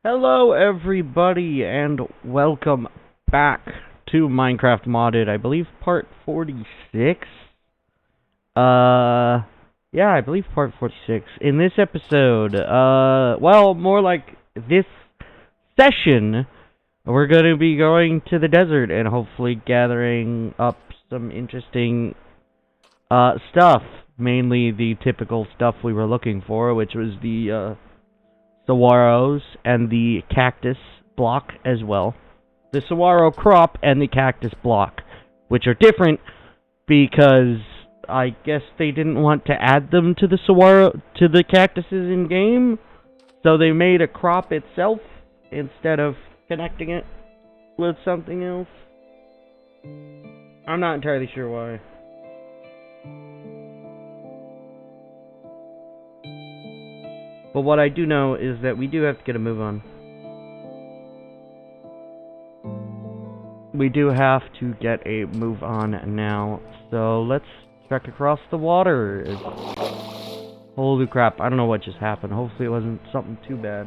Hello, everybody, and welcome back to Minecraft Modded. I believe part 46. Yeah, I believe part 46. In this episode, well, more like this session, we're going to be going to the desert and hopefully gathering up some interesting, stuff. Mainly the typical stuff we were looking for, which was the, saguaros and the cactus block as well. The saguaro crop and the cactus block, which are different because I guess they didn't want to add them to the cactuses in game, so they made a crop itself instead of connecting it with something else. I'm not entirely sure why. But what I do know is that we do have to get a move on. We do have to get a move on now, so let's trek across the water. Holy crap, I don't know what just happened. Hopefully it wasn't something too bad.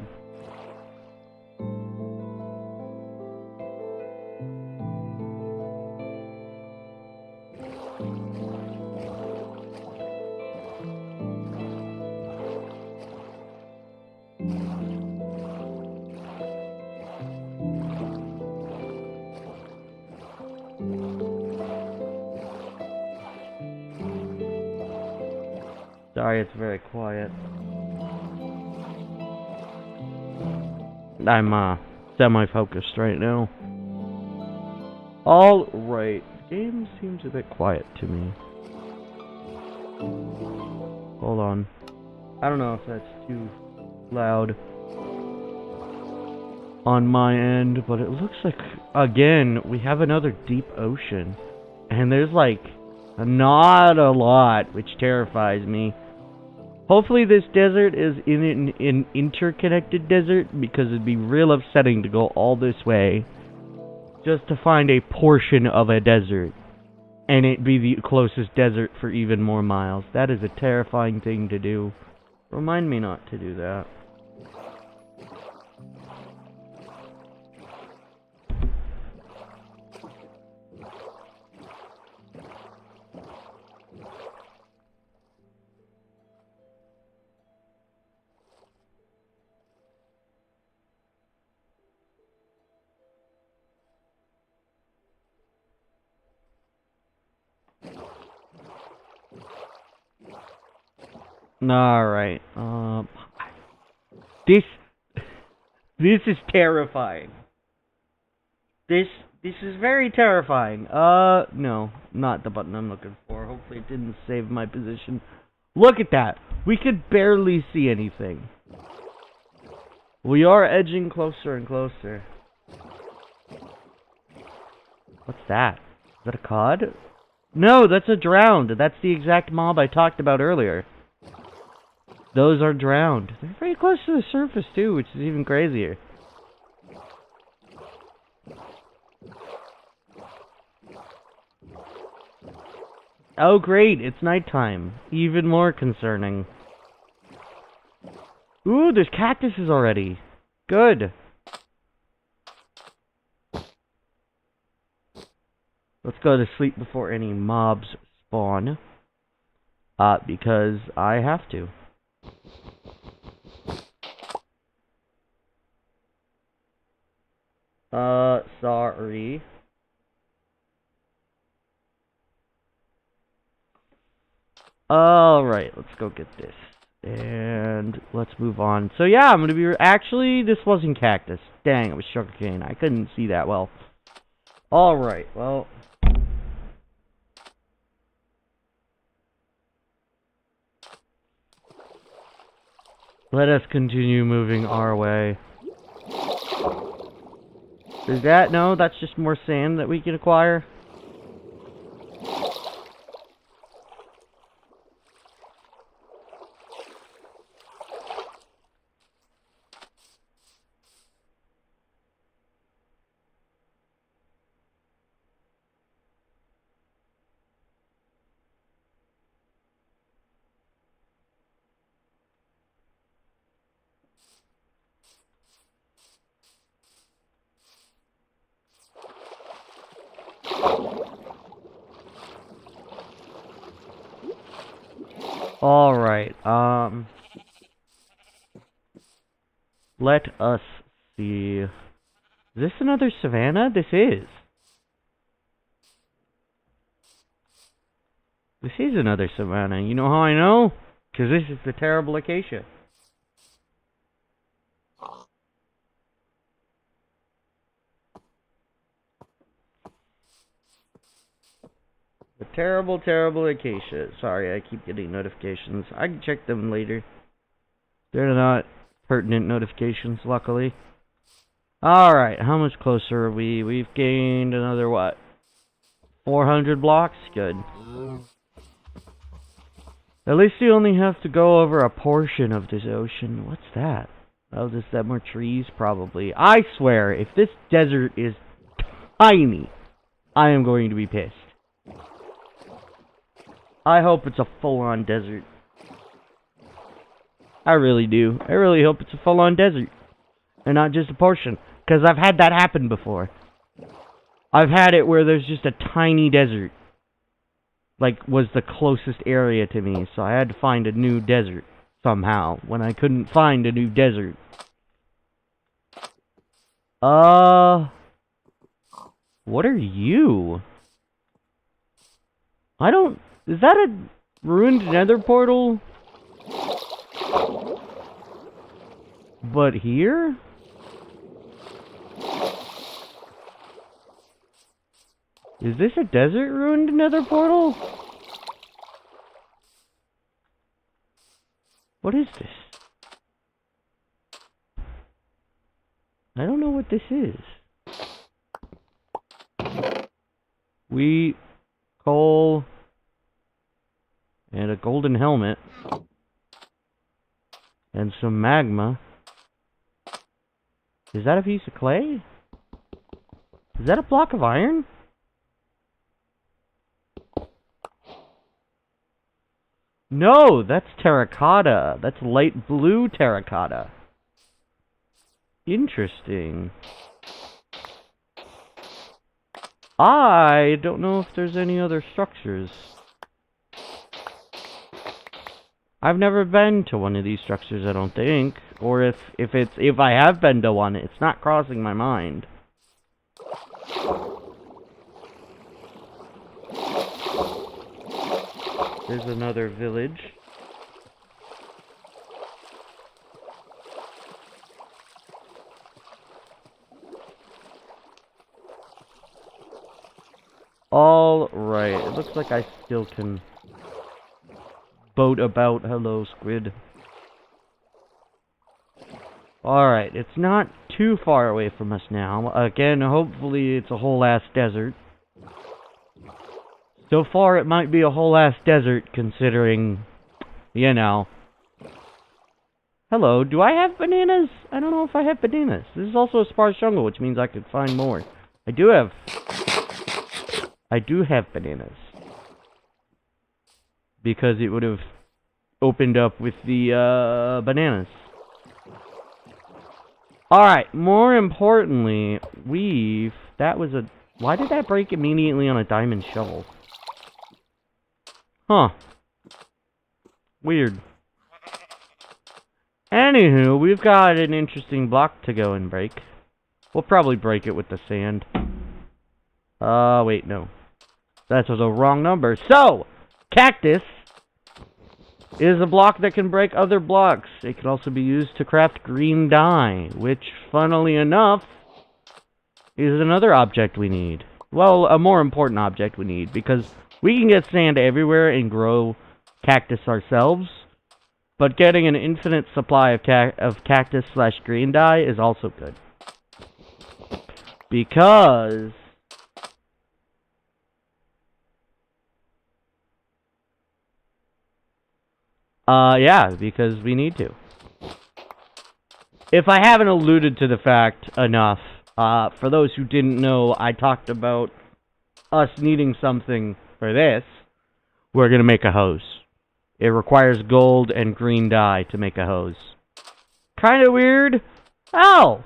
Sorry, it's very quiet. I'm, semi-focused right now. Alright, the game seems a bit quiet to me. Hold on. I don't know if that's too loud on my end, but it looks like, again, we have another deep ocean. And there's, like, not a lot, which terrifies me. Hopefully this desert is in an interconnected desert, because it'd be real upsetting to go all this way just to find a portion of a desert, and it be the closest desert for even more miles. That is a terrifying thing to do. Remind me not to do that. Alright, this is terrifying. This is very terrifying. No, not the button I'm looking for. Hopefully it didn't save my position. Look at that. We could barely see anything. We are edging closer and closer. What's that? Is that a cod? No, that's a drowned. That's the exact mob I talked about earlier. Those are drowned. They're very close to the surface too, which is even crazier. Oh great, it's nighttime. Even more concerning. Ooh, there's cactuses already. Good. Let's go to sleep before any mobs spawn. Because I have to. Sorry. Alright, let's go get this. And let's move on. So yeah, I'm gonna be... Actually, this wasn't cactus. Dang, it was sugarcane. I couldn't see that well. Alright, well... Let us continue moving our way. Is that... No, that's just more sand that we can acquire. Alright, let us see. Is this another savanna? This is. This is another savanna. You know how I know? Because this is the terrible acacia. The terrible, terrible acacia. Sorry, I keep getting notifications. I can check them later. They're not pertinent notifications, luckily. Alright, how much closer are we? We've gained another, what? 400 blocks? Good. At least you only have to go over a portion of this ocean. What's that? Oh, is that more trees? Probably. I swear, if this desert is tiny, I am going to be pissed. I hope it's a full-on desert. I really do. I really hope it's a full-on desert. And not just a portion. Because I've had that happen before. I've had it where there's just a tiny desert. Like, was the closest area to me. So I had to find a new desert somehow. When I couldn't find a new desert. What are you? I don't... Is that a ruined nether portal? But here? Is this a desert ruined nether portal? What is this? I don't know what this is. Wheat, coal, and a golden helmet. And some magma. Is that a piece of clay? Is that a block of iron? No, that's terracotta. That's light blue terracotta. Interesting. I don't know if there's any other structures. I've never been to one of these structures, I don't think. Or if I have been to one, it's not crossing my mind. There's another village. All right, it looks like I still can boat about. Hello, squid. Alright, it's not too far away from us now. Again, hopefully it's a whole ass desert. So far it might be a whole ass desert considering, you know. Hello, do I have bananas? I don't know if I have bananas. This is also a sparse jungle, which means I could find more. I do have bananas. Because it would have opened up with the bananas. Alright, more importantly, why did that break immediately on a diamond shovel? Huh. Weird. Anywho, we've got an interesting block to go and break. We'll probably break it with the sand. Wait, no. That was a wrong number. So, cactus is a block that can break other blocks. It can also be used to craft green dye, which, funnily enough, is another object we need. Well, a more important object we need, because we can get sand everywhere and grow cactus ourselves, but getting an infinite supply of cactus / green dye is also good. Because because we need to. If I haven't alluded to the fact enough, for those who didn't know, I talked about us needing something for this. We're gonna make a hose. It requires gold and green dye to make a hose. Kinda weird. Oh!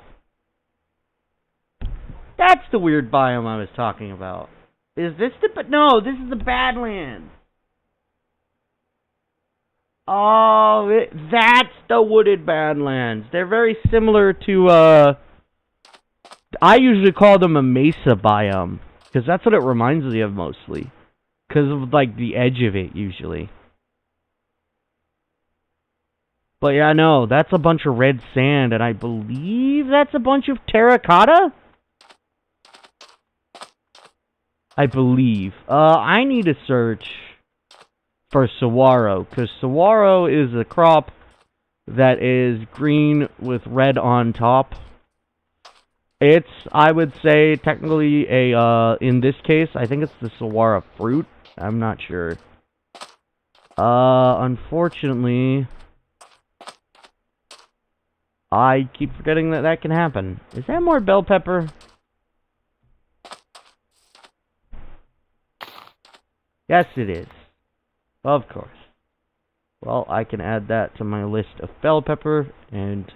That's the weird biome I was talking about. Is this no, this is the Badlands. Oh, that's the wooded badlands. They're very similar to, I usually call them a mesa biome, because that's what it reminds me of mostly. Because of, like, the edge of it, usually. But yeah, no, that's a bunch of red sand, and I believe that's a bunch of terracotta? I believe. I need to search for saguaro, because saguaro is a crop that is green with red on top. It's, I would say, technically a, in this case, I think it's the saguaro fruit. I'm not sure. Unfortunately, I keep forgetting that that can happen. Is that more bell pepper? Yes, it is. Of course. Well, I can add that to my list of bell pepper and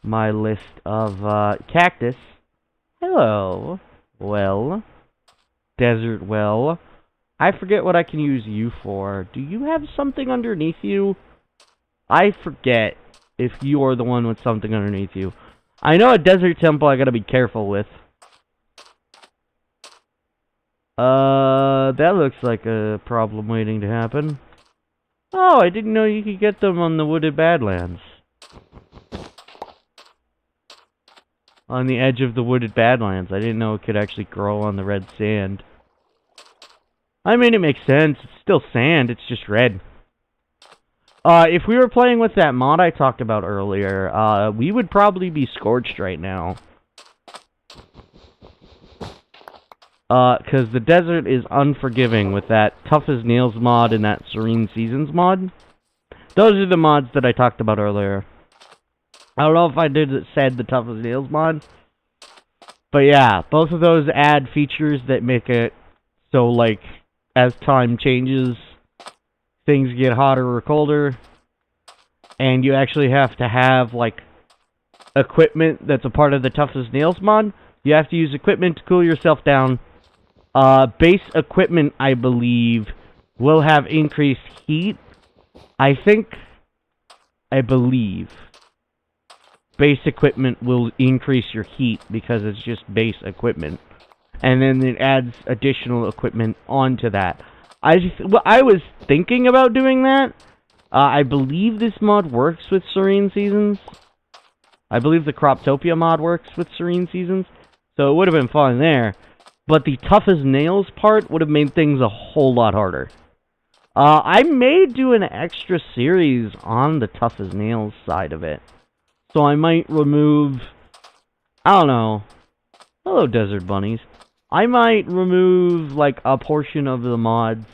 my list of cactus. Hello. Well. Desert well. I forget what I can use you for. Do you have something underneath you? I forget if you are the one with something underneath you. I know a desert temple I gotta be careful with. That looks like a problem waiting to happen. Oh, I didn't know you could get them on the wooded badlands. On the edge of the wooded badlands. I didn't know it could actually grow on the red sand. I mean, it makes sense. It's still sand, it's just red. If we were playing with that mod I talked about earlier, we would probably be scorched right now. Because the desert is unforgiving with that Tough as Nails mod and that Serene Seasons mod. Those are the mods that I talked about earlier. I don't know if I said the Tough as Nails mod. But yeah, both of those add features that make it so, like, as time changes, things get hotter or colder. And you actually have to have, like, equipment that's a part of the Tough as Nails mod. You have to use equipment to cool yourself down. Base equipment, I believe, will have increased heat. I believe, base equipment will increase your heat because it's just base equipment. And then it adds additional equipment onto that. I was thinking about doing that. I believe this mod works with Serene Seasons. I believe the Croptopia mod works with Serene Seasons. So it would have been fun there. But the Tough as Nails part would have made things a whole lot harder. I may do an extra series on the Tough as Nails side of it. So I might remove... I don't know. Hello, Desert Bunnies. I might remove, like, a portion of the mods.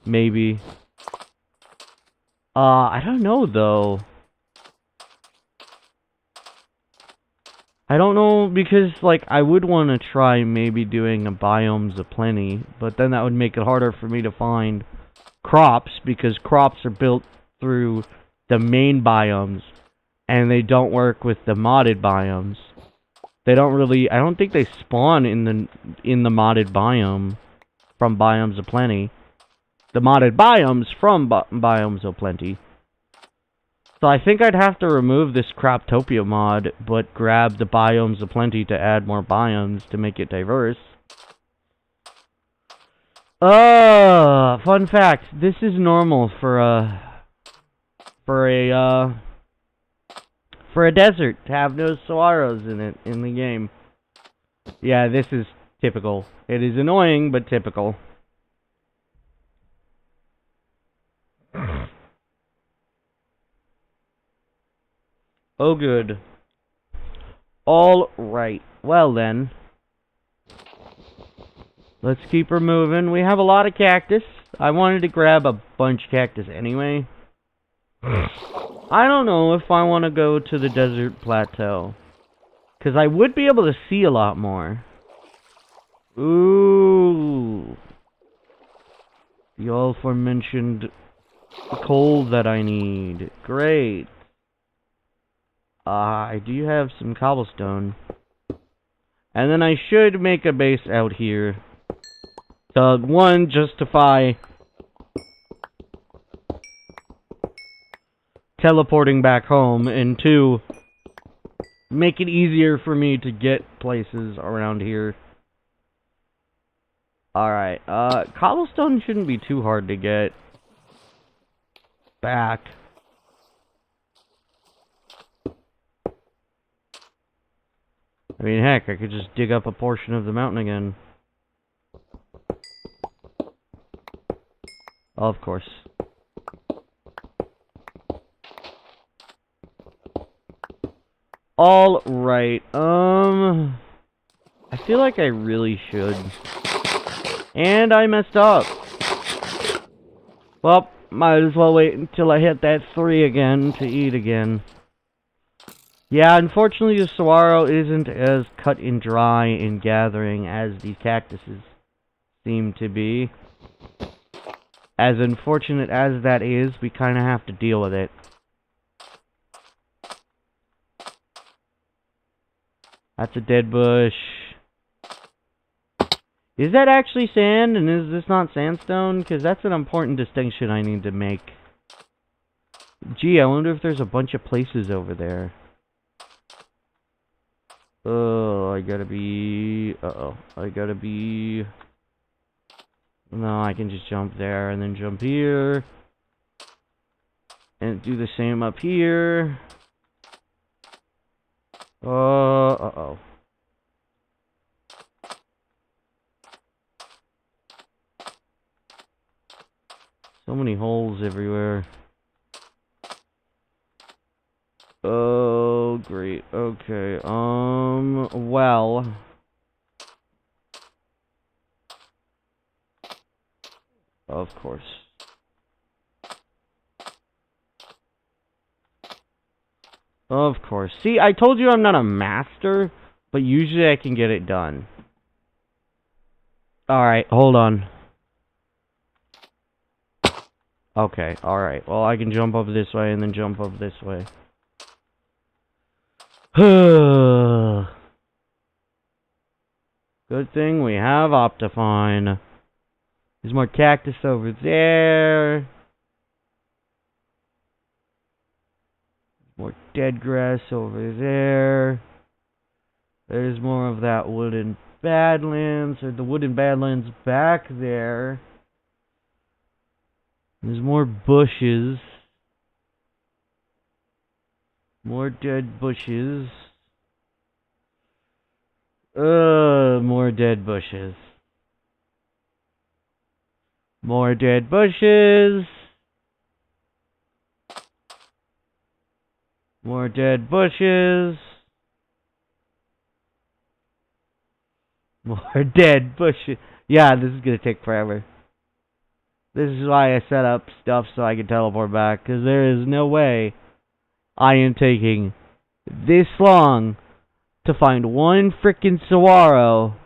Maybe. I don't know, though. I don't know, because, like, I would want to try maybe doing a Biomes of Plenty, but then that would make it harder for me to find crops, because crops are built through the main biomes, and they don't work with the modded biomes. They don't really, I don't think they spawn in the modded biome from Biomes of Plenty. The modded biomes from Biomes of Plenty. So I think I'd have to remove this Croptopia mod, but grab the Biomes of Plenty to add more biomes to make it diverse. Fun fact, this is normal for a desert to have no saguaros in it in the game. Yeah, this is typical. It is annoying, but typical. Oh, good. All right. Well, then. Let's keep her moving. We have a lot of cactus. I wanted to grab a bunch of cactus anyway. I don't know if I want to go to the desert plateau. Because I would be able to see a lot more. Ooh. The aforementioned coal that I need. Great. I do have some cobblestone. And then I should make a base out here. To, one, justify teleporting back home, and 2, make it easier for me to get places around here. Alright, cobblestone shouldn't be too hard to get back. I mean, heck, I could just dig up a portion of the mountain again. Of course. Alright, I feel like I really should. And I messed up. Well, might as well wait until I hit that 3 again to eat again. Yeah, unfortunately the saguaro isn't as cut and dry in gathering as these cactuses seem to be. As unfortunate as that is, we kind of have to deal with it. That's a dead bush. Is that actually sand, and is this not sandstone? Because that's an important distinction I need to make. Gee, I wonder if there's a bunch of places over there. Oh, I gotta be... Uh-oh. I gotta be... No, I can just jump there, and then jump here. And do the same up here. Uh-oh. So many holes everywhere. Oh, great. Okay, well... Of course. Of course. See, I told you I'm not a master, but usually I can get it done. Alright, hold on. Okay, alright. Well, I can jump up this way and then jump up this way. Good thing we have Optifine. There's more cactus over there. More dead grass over there. There's more of that wooden badlands, or the wooden badlands back there. There's more bushes. More dead bushes. More dead bushes. More dead bushes. More dead bushes. More dead bushes. Yeah, this is gonna take forever. This is why I set up stuff so I can teleport back, because there is no way I am taking this long to find one frickin' saguaro.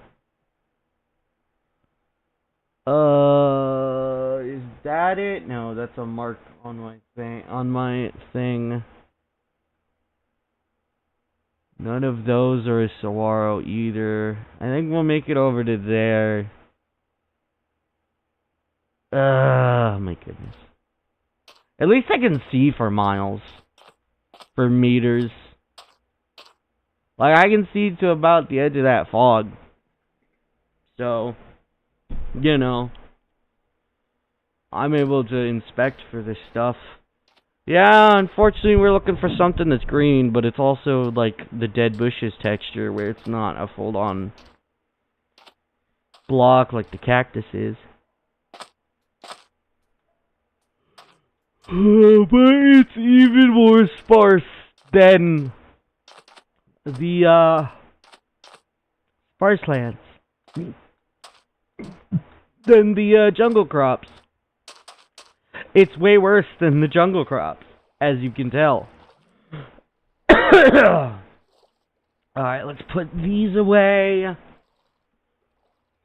Is that it? No, that's a mark on my thing. None of those are a saguaro either. I think we'll make it over to there. My goodness. At least I can see for miles. For meters. Like, I can see to about the edge of that fog. So, you know, I'm able to inspect for this stuff. Yeah, unfortunately we're looking for something that's green, but it's also like the dead bushes texture where it's not a full-on block like the cactus is. But it's even more sparse than the sparselands. Than the jungle crops. It's way worse than the jungle crops, as you can tell. Alright, let's put these away.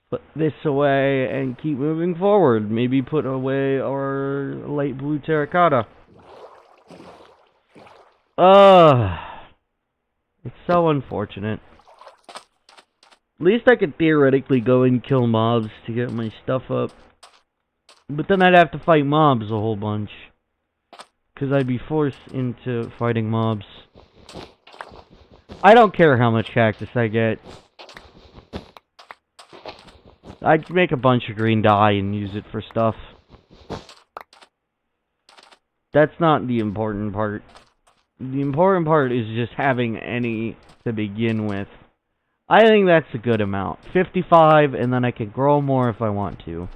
Put this away and keep moving forward. Maybe put away our light blue terracotta. It's so unfortunate. At least I could theoretically go and kill mobs to get my stuff up. But then I'd have to fight mobs a whole bunch. because I'd be forced into fighting mobs. I don't care how much cactus I get. I'd make a bunch of green dye and use it for stuff. That's not the important part. The important part is just having any to begin with. I think that's a good amount. 55, and then I can grow more if I want to.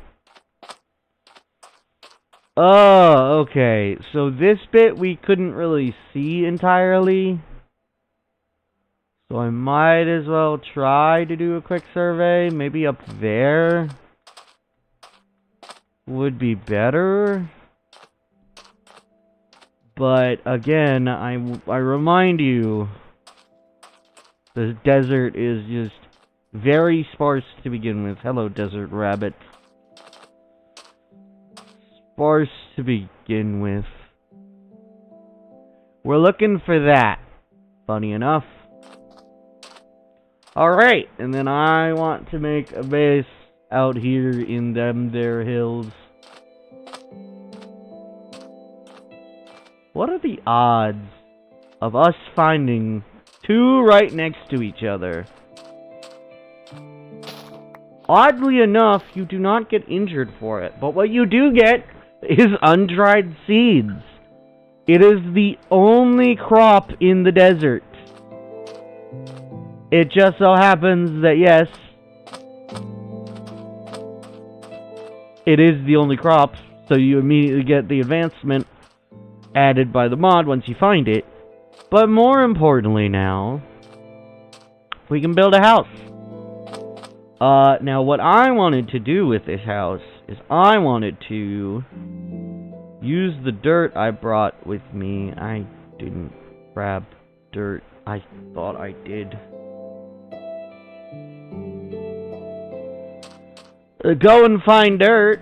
Oh, okay. So this bit we couldn't really see entirely. So I might as well try to do a quick survey. Maybe up there would be better. But again, I remind you, the desert is just very sparse to begin with. Hello, desert rabbit. Sparse to begin with. We're looking for that. Funny enough. Alright, and then I want to make a base out here in them there hills. What are the odds of us finding two right next to each other? Oddly enough, you do not get injured for it, but what you do get is undried seeds. It is the only crop in the desert. It just so happens that, yes, it is the only crop, so you immediately get the advancement added by the mod once you find it. But more importantly now, we can build a house. Now what I wanted to do with this house is I wanted to use the dirt I brought with me. I didn't grab dirt. I thought I did. Go and find dirt.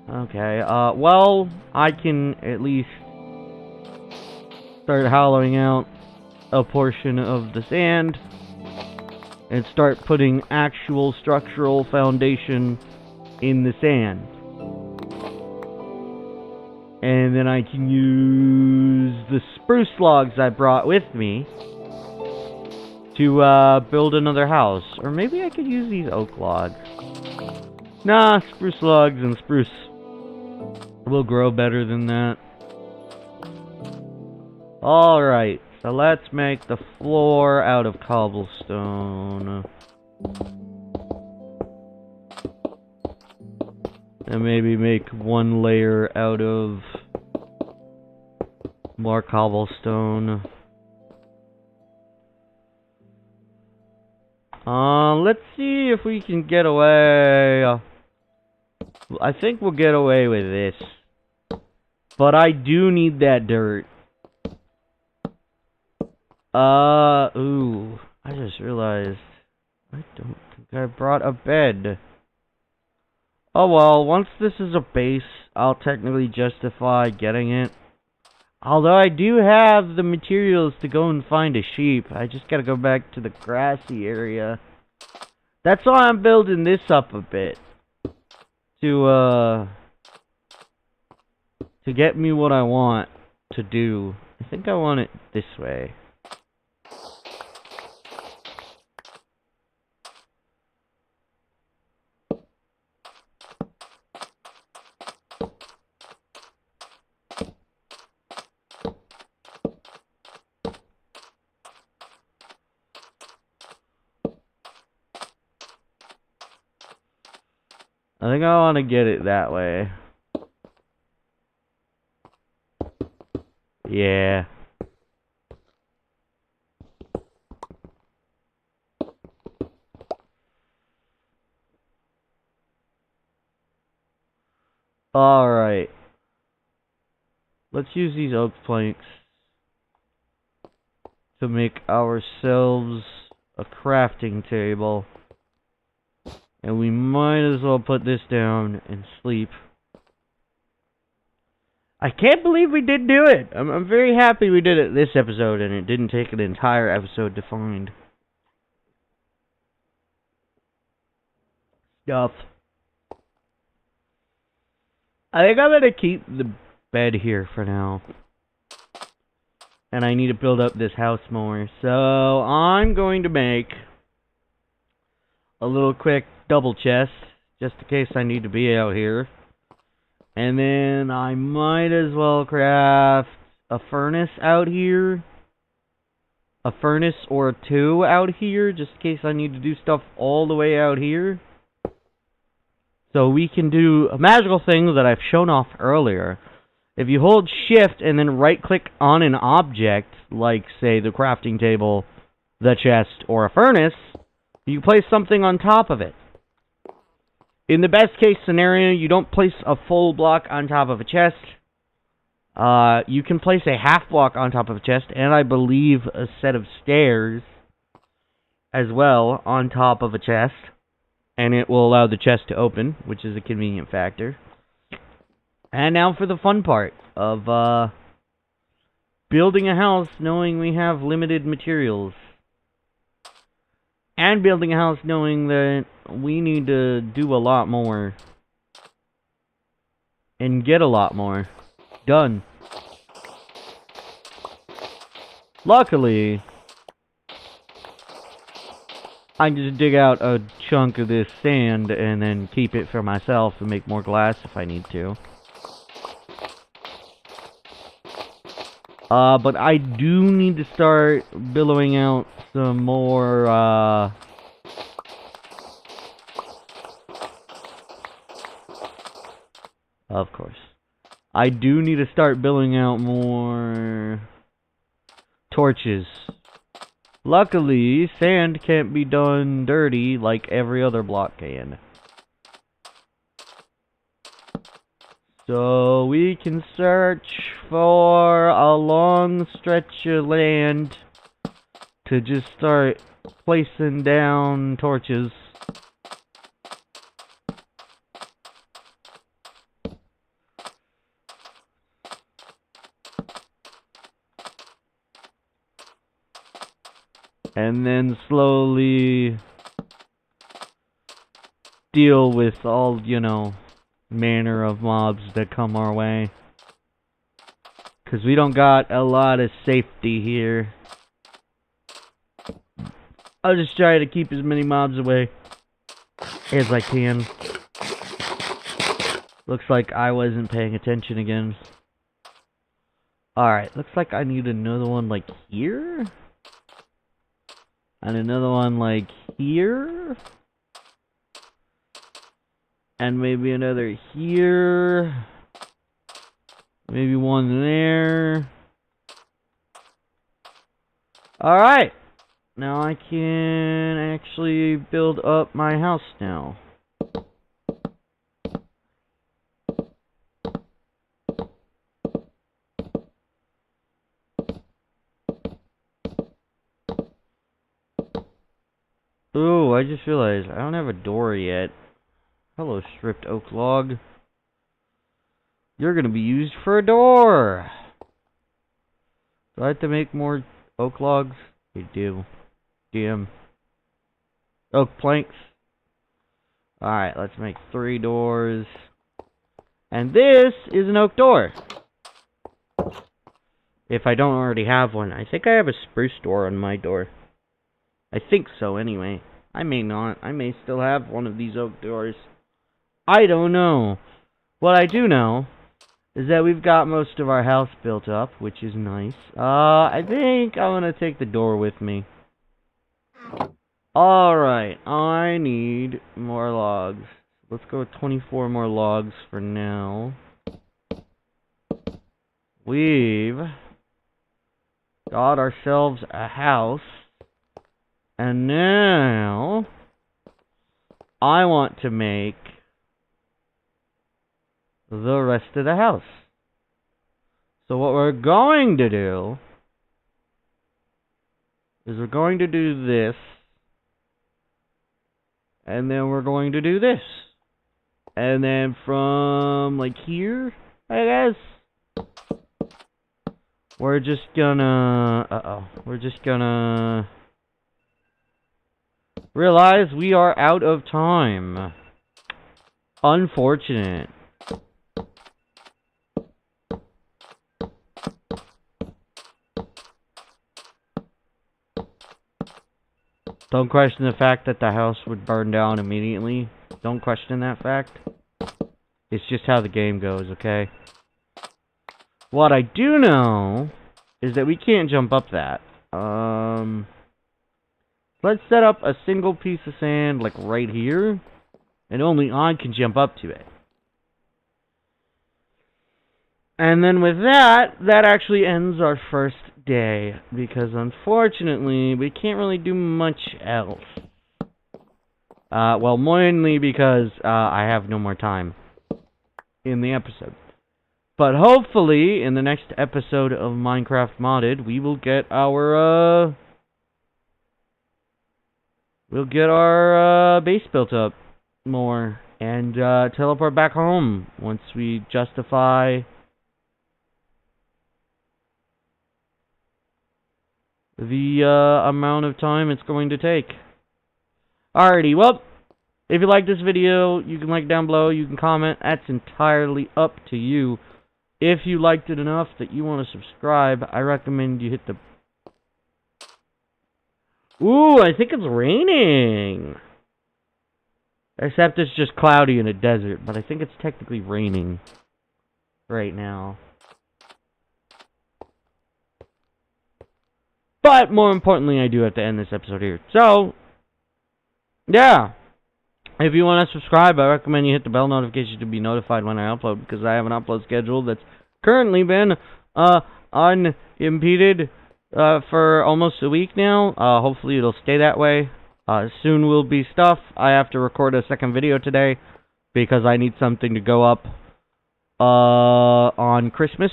Okay, well, I can at least start hollowing out a portion of the sand and start putting actual structural foundation in the sand. And then I can use the spruce logs I brought with me to build another house. Or maybe I could use these oak logs. Nah, spruce logs and spruce will grow better than that. Alright, so let's make the floor out of cobblestone. And maybe make one layer out of more cobblestone. Let's see if we can get away. I think we'll get away with this. But I do need that dirt. Ooh. I just realized I don't think I brought a bed. Oh well, once this is a base, I'll technically justify getting it. Although I do have the materials to go and find a sheep. I just gotta go back to the grassy area. That's why I'm building this up a bit. To get me what I want to do. I think I want it this way. I think I want to get it that way. Yeah. Alright. Let's use these oak planks to make ourselves a crafting table. And we might as well put this down and sleep. I can't believe we did do it! I'm very happy we did it this episode and it didn't take an entire episode to find stuff. I think I'm gonna keep the bed here for now. And I need to build up this house more. So I'm going to make a little quick double chest, just in case I need to be out here. And then I might as well craft a furnace out here. A furnace or two out here, just in case I need to do stuff all the way out here. So we can do a magical thing that I've shown off earlier. If you hold shift and then right click on an object, like say the crafting table, the chest, or a furnace, you place something on top of it. In the best case scenario, you don't place a full block on top of a chest. You can place a half block on top of a chest, and I believe a set of stairs as well on top of a chest. And it will allow the chest to open, which is a convenient factor. And now for the fun part of building a house knowing we have limited materials. And building a house knowing that we need to do a lot more. And get a lot more done. Luckily, I can just dig out a chunk of this sand and then keep it for myself and make more glass if I need to. But I do need to start billowing out some more, of course. I do need to start billowing out more torches. Luckily, sand can't be done dirty like every other block can. So we can search for a long stretch of land to just start placing down torches. And then slowly deal with all, you know, manner of mobs that come our way. Because we don't got a lot of safety here. I'll just try to keep as many mobs away as I can. Looks like I wasn't paying attention again. Alright, looks like I need another one like here. And another one like here. And maybe another here. Maybe one there. Alright. Now I can actually build up my house now. Ooh, I just realized I don't have a door yet. Hello, stripped oak log. You're gonna be used for a door! Do I have to make more oak logs? I do. Damn. Oak planks. Alright, let's make 3 doors. And this is an oak door. If I don't already have one. I think I have a spruce door on my door. I think so, anyway. I may not. I may still have one of these oak doors. I don't know. What I do know is that we've got most of our house built up, which is nice. I think I'm gonna take the door with me. Alright, I need more logs. Let's go with 24 more logs for now. We've got ourselves a house. And now I want to make the rest of the house. So what we're going to do is we're going to do this. And then we're going to do this. And then from like here, I guess, we're just gonna we're just gonna realize we are out of time. Unfortunate. Don't question the fact that the house would burn down immediately. Don't question that fact. It's just how the game goes, okay? What I do know is that we can't jump up that. Let's set up a single piece of sand, like right here, and only I can jump up to it. And then with that, that actually ends our first day, because unfortunately, we can't really do much else. Well, mainly because I have no more time in the episode. But hopefully, in the next episode of Minecraft Modded, we will get our, base built up more, and, teleport back home once we justify the, amount of time it's going to take. Alrighty, well, if you like this video, you can like down below, you can comment, that's entirely up to you. If you liked it enough that you want to subscribe, I recommend you hit the... Ooh, I think it's raining! Except it's just cloudy in a desert, but I think it's technically raining right now. But, more importantly, I do have to end this episode here. So, yeah. If you want to subscribe, I recommend you hit the bell notification to be notified when I upload, because I have an upload schedule that's currently been unimpeded for almost a week now. Hopefully it'll stay that way. Soon will be stuff. I have to record a second video today because I need something to go up on Christmas.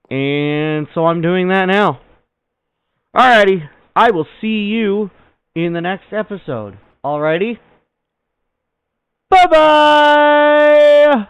And so I'm doing that now. Alrighty, I will see you in the next episode. Alrighty? Bye-bye!